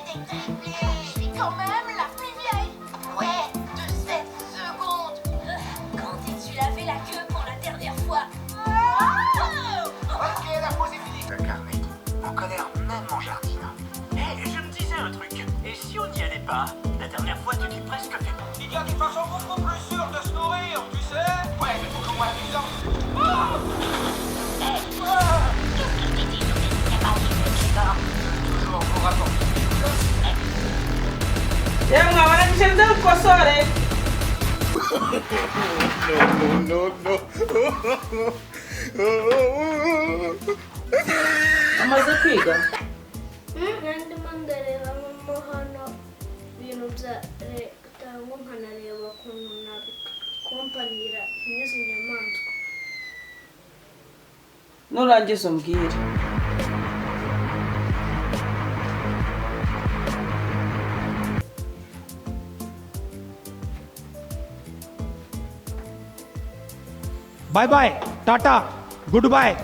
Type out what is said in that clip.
Je suis quand même la plus vieille. Ouais, de 7 secondes. Quand es-tu lavé la queue pour la dernière fois? Ok, la pause est finie. Le carnet. On connaît même mon jardin. Et je me disais un truc. Et si on n'y allait pas? La dernière fois, tu t'es presque fait. Il y a des façons beaucoup plus sûres de se nourrir, tu sais. Ouais, mais beaucoup moins amusantes. Qu'est-ce que je t'ai dit sur tes capables de trésor? Toujours vos rapports. Yanga wananishemza ukosore. No. Amaze kwiga. Ndimo ndareba hano ibintu bya leta ngo nkanareba ukuntu nabikompanira n'izi nyamaswa. Nurangiza umbwire. Bye bye, Tata, goodbye.